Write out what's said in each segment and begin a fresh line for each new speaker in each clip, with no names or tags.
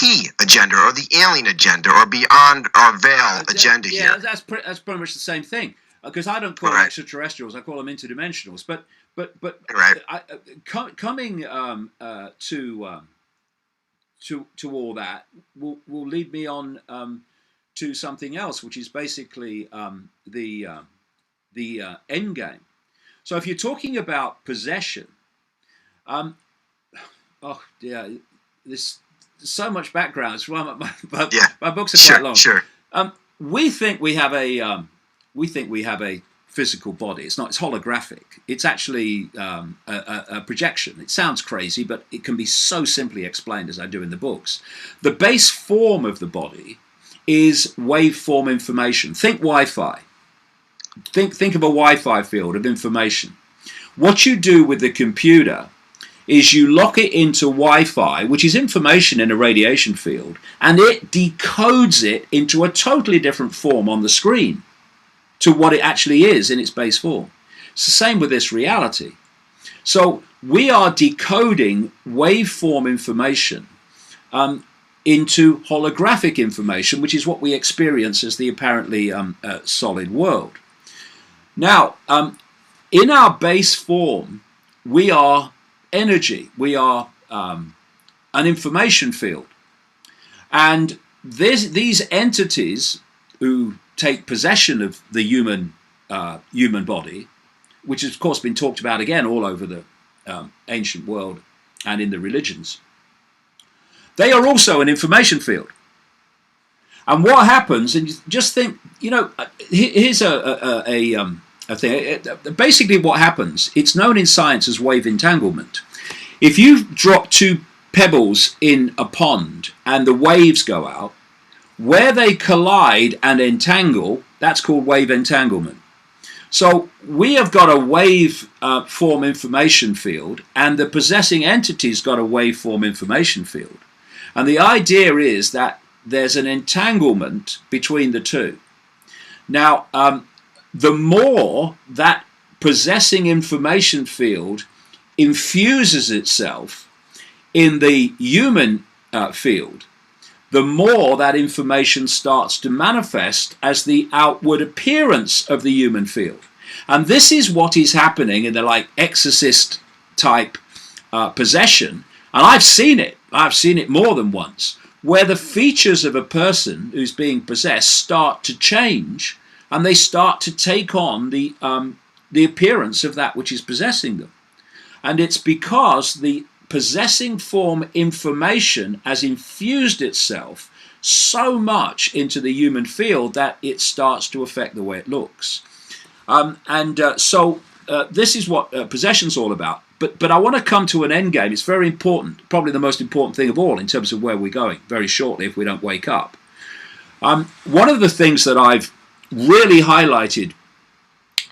ET agenda or the alien agenda or beyond our veil agenda here.
Yeah, that's pretty much the same thing. Because I don't call them extraterrestrials, I call them interdimensionals. But coming to all that will lead me on to something else, which is basically the end game. So if you're talking about possession, oh dear, there's so much background. It's why my books are quite long.
Sure.
We think we have a physical body. It's not. It's holographic. It's actually a projection. It sounds crazy, but it can be so simply explained as I do in the books. The base form of the body is waveform information. Think Wi-Fi. Think of a Wi-Fi field of information. What you do with the computer is you lock it into Wi-Fi, which is information in a radiation field, and it decodes it into a totally different form on the screen to what it actually is in its base form. It's the same with this reality. So we are decoding waveform information into holographic information, which is what we experience as the apparently solid world. Now, in our base form, we are energy. We are an information field. And these entities who take possession of the human body, which has of course been talked about again all over the ancient world and in the religions, they are also an information field. And what happens, and just think, here's a thing. Basically what happens, it's known in science as wave entanglement. If you drop two pebbles in a pond and the waves go out, where they collide and entangle, that's called wave entanglement. So we have got a wave form information field, and the possessing entity's got a waveform information field. And the idea is that there's an entanglement between the two. Now, the more that possessing information field infuses itself in the human field, the more that information starts to manifest as the outward appearance of the human field. And this is what is happening in the exorcist type possession. And I've seen it more than once, where the features of a person who's being possessed start to change, and they start to take on the appearance of that which is possessing them. And it's because the possessing form information has infused itself so much into the human field that it starts to affect the way it looks. So this is what possession's all about. But I want to come to an end game. It's very important, probably the most important thing of all in terms of where we're going very shortly if we don't wake up. One of the things that I've really highlighted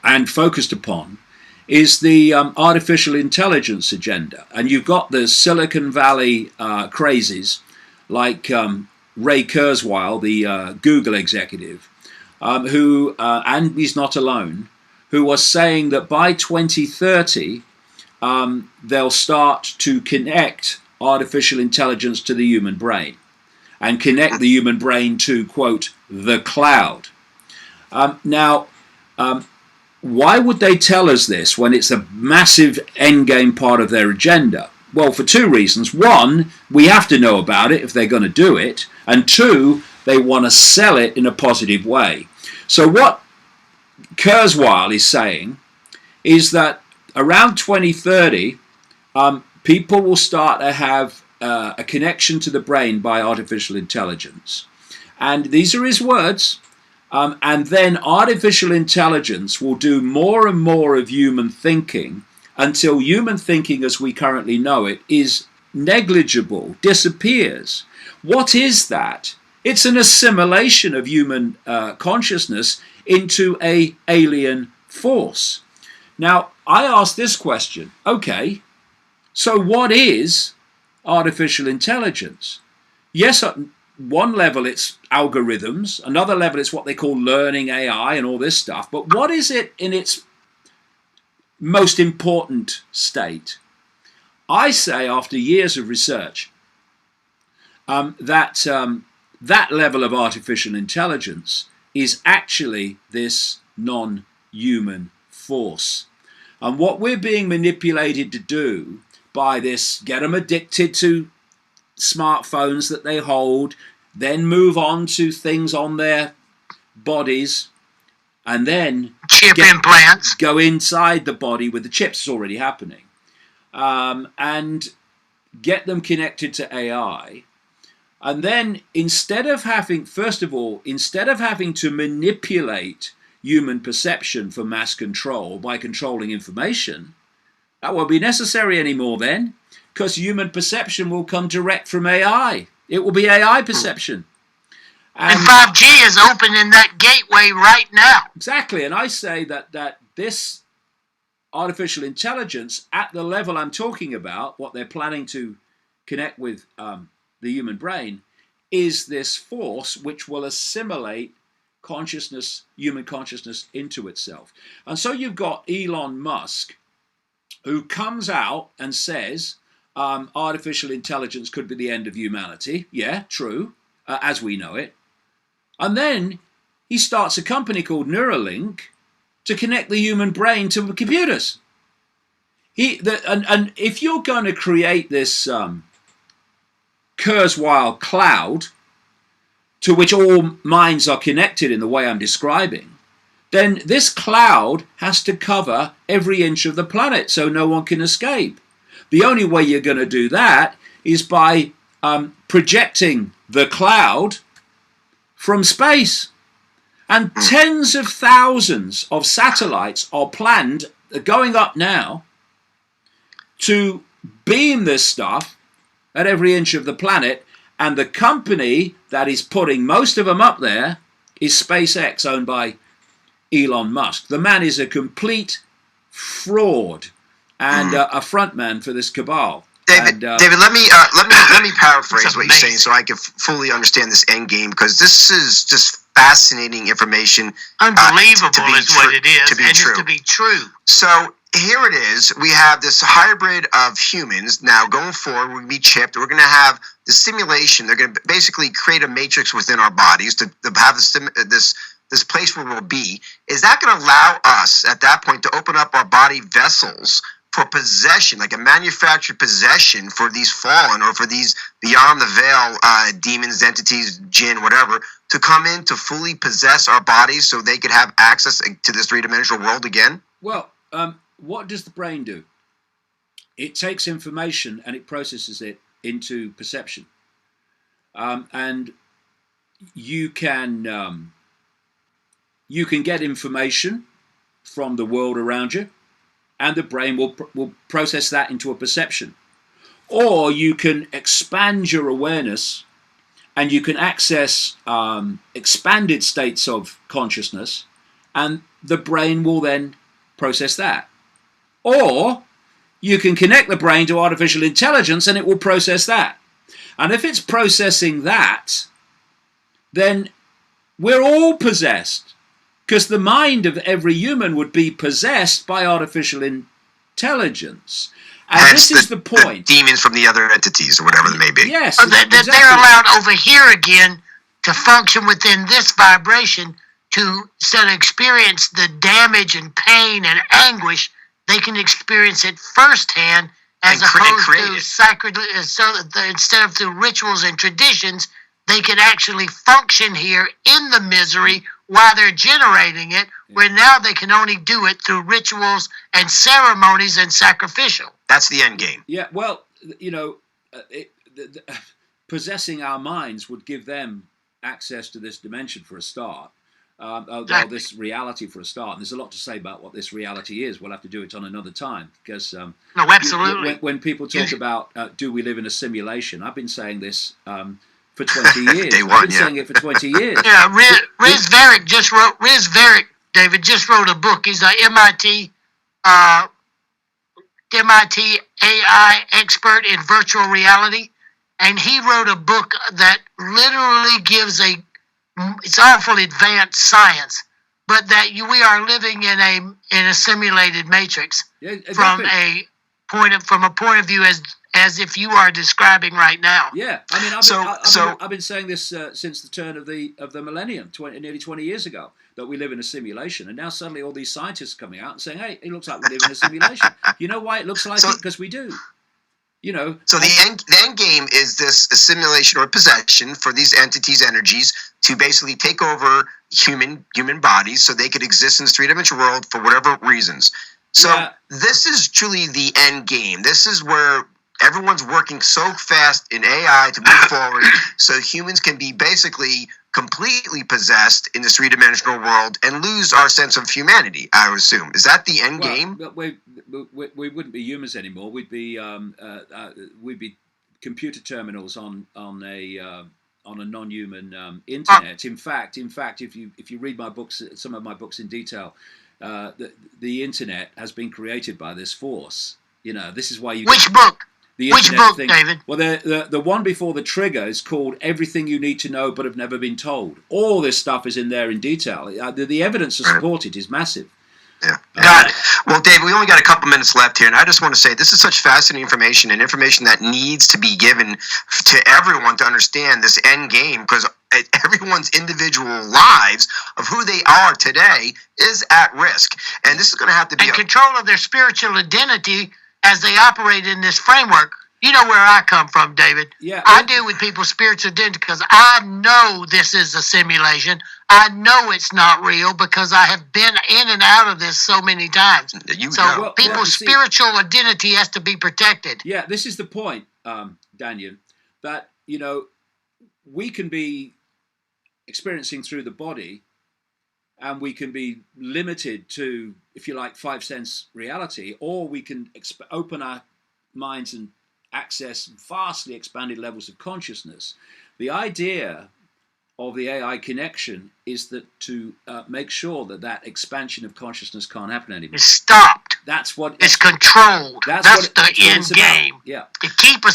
and focused upon is the artificial intelligence agenda. And you've got the Silicon Valley crazies like Ray Kurzweil, the Google executive, who, and he's not alone, who was saying that by 2030, they'll start to connect artificial intelligence to the human brain and connect the human brain to, quote, the cloud. Why would they tell us this when it's a massive endgame part of their agenda? Well, for two reasons. One, we have to know about it if they're going to do it. And two, they want to sell it in a positive way. So what Kurzweil is saying is that around 2030, people will start to have a connection to the brain by artificial intelligence. And these are his words. And then artificial intelligence will do more and more of human thinking until human thinking as we currently know it is negligible, disappears. What is that? It's an assimilation of human consciousness into an alien force. Now, I ask this question, okay, so what is artificial intelligence? Yes, at one level it's algorithms, another level it's what they call learning AI and all this stuff, but what is it in its most important state? I say, after years of research, that level of artificial intelligence is actually this non-human force. And what we're being manipulated to do by this, get them addicted to smartphones that they hold, then move on to things on their bodies, and then
chip implants,
go inside the body with the chips. It's already happening, and get them connected to AI. And then instead of having to manipulate human perception for mass control by controlling information, that won't be necessary anymore then, because human perception will come direct from AI. It will be AI perception.
And 5G is opening that gateway right now.
Exactly. And I say that this artificial intelligence, at the level I'm talking about, what they're planning to connect with the human brain, is this force which will assimilate human consciousness into itself. And so you've got Elon Musk, who comes out and says artificial intelligence could be the end of humanity. Yeah, true, as we know it. And then he starts a company called Neuralink to connect the human brain to computers. And if you're going to create this Kurzweil cloud to which all minds are connected in the way I'm describing, then this cloud has to cover every inch of the planet so no one can escape. The only way you're going to do that is by projecting the cloud from space. And tens of thousands of satellites are planned, going up now, to beam this stuff at every inch of the planet. And the company that is putting most of them up there is SpaceX, owned by Elon Musk. The man is a complete fraud and a frontman for this cabal.
David, let me paraphrase what you're saying so I can fully understand this end game, because this is just fascinating information.
Unbelievable is what it is, to be true.
So here it is. We have this hybrid of humans now going forward. We're going to be chipped. We're going to have the simulation. They're going to basically create a matrix within our bodies to have this place where we'll be. Is that going to allow us at that point to open up our body vessels for possession, like a manufactured possession for these fallen or for these beyond the veil demons, entities, jinn, whatever, to come in to fully possess our bodies so they could have access to this three-dimensional world again?
Well, what does the brain do? It takes information and it processes it into perception. And you can get information from the world around you, and the brain will process that into a perception. Or you can expand your awareness and you can access expanded states of consciousness, and the brain will then process that. Or you can connect the brain to artificial intelligence and it will process that. And if it's processing that, then we're all possessed. Because the mind of every human would be possessed by artificial intelligence. And
hence
this is the point.
The demons from the other entities or whatever they may be.
Yes.
That they're allowed over here again to function within this vibration to, instead of experience the damage and pain and anguish, they can experience it firsthand as opposed to sacred. So instead of through rituals and traditions, they can actually function here in the misery while they're generating it, where now they can only do it through rituals and ceremonies and sacrificial.
That's the end game.
Yeah, well, possessing our minds would give them access to this dimension for a start.
Exactly.
This reality for a start. And there's a lot to say about what this reality is. We'll have to do it on another time, because
no, absolutely.
When people talk about do we live in a simulation, I've been saying this for 20 years. I've been saying it for 20 years.
Yeah, Riz Varick, David, just wrote a book. He's an MIT AI expert in virtual reality, and he wrote a book that literally gives it's awful advanced science, but that we are living in a simulated matrix from a point of view as if you are describing right now.
Yeah, I mean, I've been saying this since the turn of the millennium, nearly 20 years ago, that we live in a simulation, and now suddenly all these scientists are coming out and saying, "Hey, it looks like we live in a simulation." You know why it looks like it? Because we do. You know.
So the end game is this simulation or possession for these entities, energies, to basically take over human bodies, so they could exist in this three-dimensional world for whatever reasons. So this is truly the end game. This is where everyone's working so fast in AI to move forward, so humans can be basically completely possessed in this three-dimensional world and lose our sense of humanity, I would assume. Is that the end game?
We wouldn't be humans anymore. We'd be computer terminals on a non-human internet. In fact, if you read my books, some of my books in detail, the internet has been created by this force. You know, this is why you.
Which book? Which book,
thing.
David?
Well, the one before the trigger is called "Everything You Need to Know But Have Never Been Told." All this stuff is in there in detail. The evidence to support it is massive.
Yeah. Got it. Well, Dave, we only got a couple minutes left here, and I just want to say this is such fascinating information, and information that needs to be given to everyone to understand this end game, because everyone's individual lives of who they are today is at risk, and this is going to have to be
control of their spiritual identity as they operate in this framework. You know where I come from, David.
Yeah.
I deal with people's spiritual identity because I know this is a simulation. I know it's not real because I have been in and out of this so many times. People's spiritual identity has to be protected.
Yeah, this is the point, Daniel, that, you know, we can be experiencing through the body, and we can be limited to, if you like, five sense reality, or we can open our minds and access vastly expanded levels of consciousness. The idea of the AI connection is that to make sure that expansion of consciousness can't happen anymore.
It's stopped.
That's what
it's controlled. That's the end game.
Yeah.
To keep a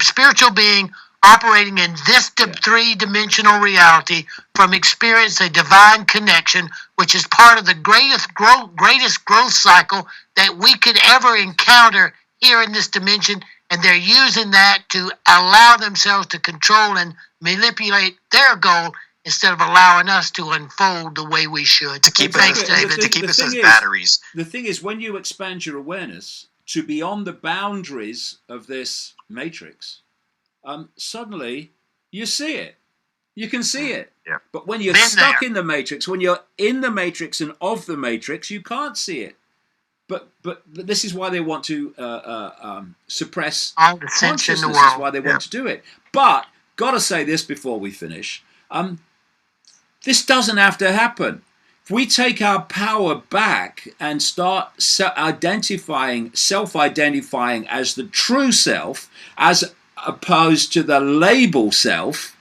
spiritual being operating in this three-dimensional reality from experience a divine connection, which is part of the greatest growth cycle that we could ever encounter here in this dimension, and they're using that to allow themselves to control and manipulate their goal instead of allowing us to unfold the way we should.
To keep us as batteries.
The thing is, when you expand your awareness to beyond the boundaries of this matrix, suddenly you see it. You can see it.
Yeah.
But when you're stuck in the matrix, when you're in the matrix and of the matrix, you can't see it. But this is why they want to suppress
all the sense in the world.
This is why they want to do it. But gotta say this before we finish. This doesn't have to happen. If we take our power back and start self-identifying as the true self, as opposed to the label self,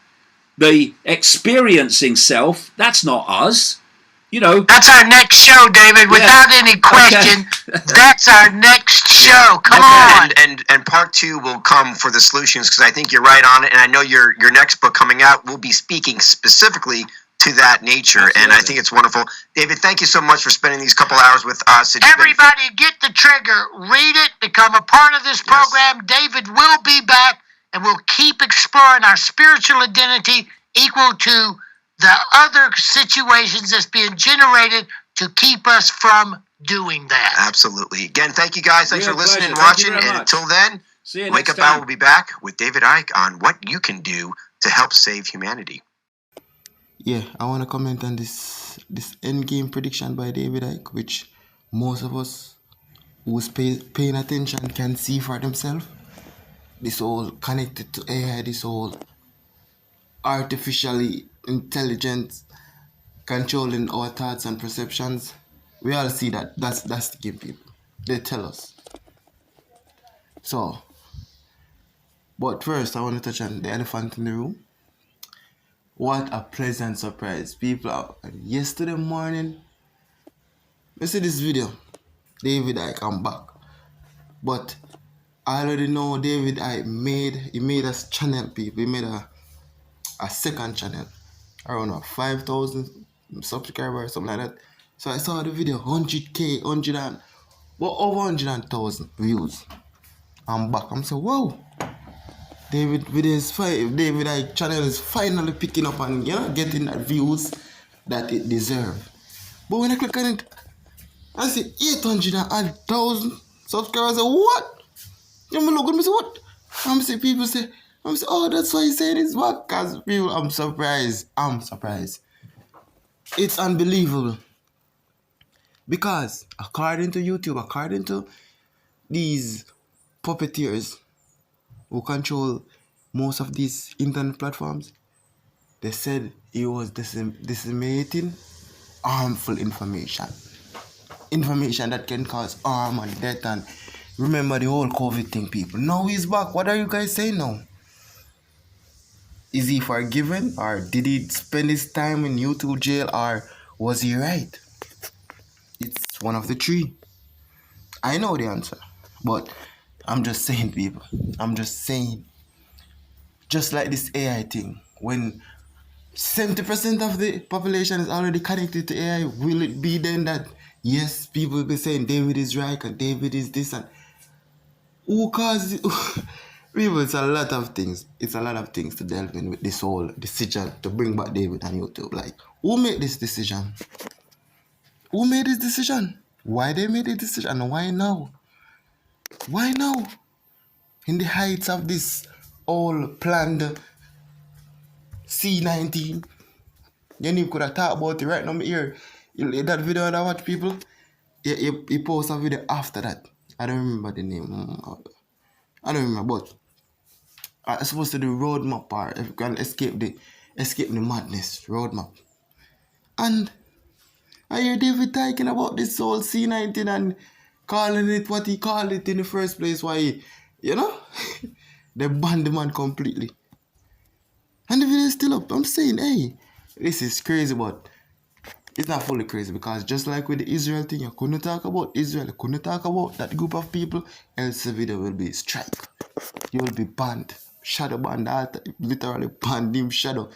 the experiencing self, that's not us. You know,
that's our next show, David. Without any question, that's our next show. Come on.
And part 2 will come for the solutions, because I think you're right on it. And I know your next book coming out will be speaking specifically to that nature. Absolutely. And I think it's wonderful. David, thank you so much for spending these couple hours with us.
Everybody get the trigger. Read it. Become a part of this program. Yes. David will be back, and we'll keep exploring our spiritual identity equal to the other situations that's being generated to keep us from doing that.
Absolutely. Again, thank you guys. Thanks for listening and watching. And until then, Wake Up Al will be back with David Icke on what you can do to help save humanity.
Yeah, I want to comment on this endgame prediction by David Icke, which most of us who's paying attention can see for themselves. This whole connected to AI, this whole artificially intelligent controlling our thoughts and perceptions. We all see that. That's the game, people. They tell us. So, but first I want to touch on the elephant in the room. What a pleasant surprise. People, yesterday morning, I see this video. David Icke, I'm back. But I already know David Icke made a channel, people. He made a second channel. Around 5,000 subscribers, something like that. So I saw the video, 100K, over 100,000 views. I'm back. I'm saying, wow. David Icke channel is finally picking up and getting that views that it deserves. But when I click on it, I see 800,000 subscribers. I say, what? You look at me say, what? People say, oh, that's why he's saying it's back. Cause people, I'm surprised. It's unbelievable. Because according to YouTube, according to these puppeteers who control most of these internet platforms, they said he was disseminating harmful information that can cause harm and death. And remember the whole COVID thing, people. Now he's back. What are you guys saying now? Is he forgiven, or did he spend his time in YouTube jail, or was he right? It's one of the three. I know the answer, but I'm just saying, people. I'm just saying. Just like this AI thing, when 70% of the population is already connected to AI, will it be then that, yes, people will be saying David is right and David is this, and who caused it? People, it's a lot of things. It's a lot of things to delve in with this whole decision to bring back David on YouTube. Like, who made this decision? Who made this decision? Why they made this decision? And why now? Why now? In the heights of this all planned C19, you could have talked about it right now here. That video that I watch, people, he posted a video after that. I don't remember the name. I don't remember, but I'm supposed to do roadmap, or if you can escape the madness roadmap. And I hear David talking about this whole C19 and calling it what he called it in the first place. Why, they banned the man completely. And the video is still up. I'm saying, hey, this is crazy, but it's not fully crazy, because just like with the Israel thing, you couldn't talk about Israel, you couldn't talk about that group of people, else the video will be strike. You will be banned. Shadow banned, literally banned him, shadow.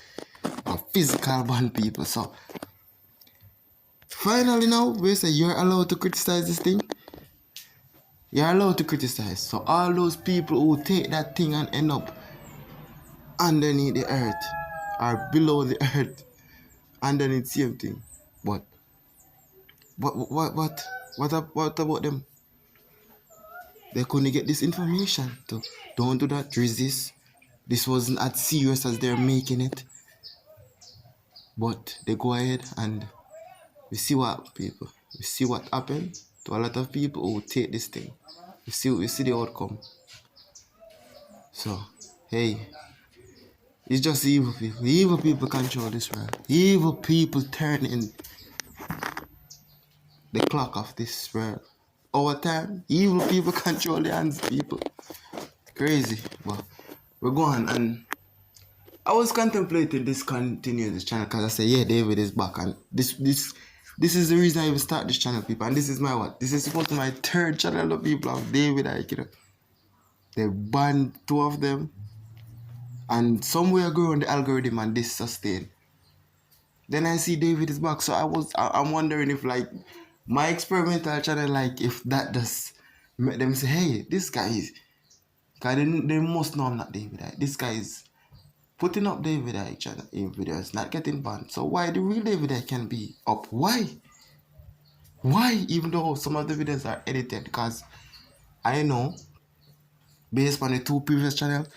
A physical ban, people. So finally now, we say you're allowed to criticize this thing. You're allowed to criticize. So all those people who take that thing and end up underneath the earth, or below the earth, underneath the same thing. But what about them? They couldn't get this information to don't do that, resist. This wasn't as serious as they're making it. But they go ahead, and we see what happened to a lot of people who take this thing. We see the outcome. So, hey, it's just evil people. Evil people control this world. Evil people turn in the clock of this world. Over time, evil people control the hands of people. Crazy, but we're going. And I was contemplating discontinue this channel, because I said, yeah, David is back, and this is the reason I even start this channel, people. And this is my what? This is supposed to be my third channel of people of David Icke. They banned 2 of them, and somewhere growing the algorithm and this sustain. Then I see David is back, so I'm wondering if, like, my experimental channel, like, if that does make them say, hey, this guy is, because they must know I'm not David Icke. This guy is putting up David Icke channel in videos, not getting banned. So why the real David Icke can be up? Why? Even though some of the videos are edited, because I know, based on the 2 previous channels,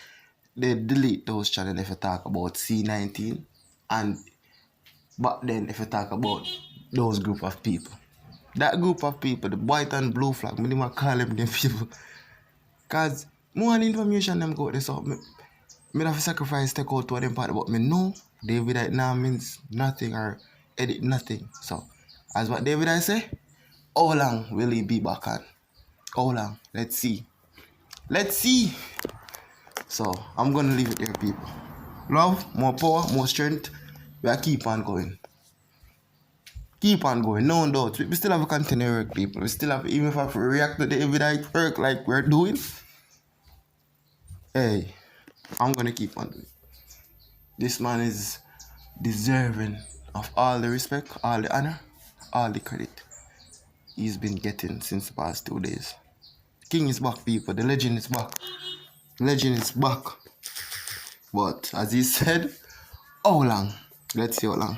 they delete those channels if you talk about C19, but then if you talk about those group of people. That group of people, the white and blue flag, me never call them people. Because more information them go there, so me have to sacrifice, take out 2 of them part, but me know David Icke now means nothing, or edit nothing. So, as what David Icke say, how long will he be back on? How long? Let's see. So, I'm gonna leave it there, people. Love, more power, more strength. We are keep on going. No doubt. We still have a continue work, people. We still have, even if I react to the David Icke work like we're doing, hey, I'm gonna keep on doing. This man is deserving of all the respect, all the honor, all the credit he's been getting since the past 2 days. King is back, people. The legend is back. Legend is back. But as he said, how long? Let's see how long.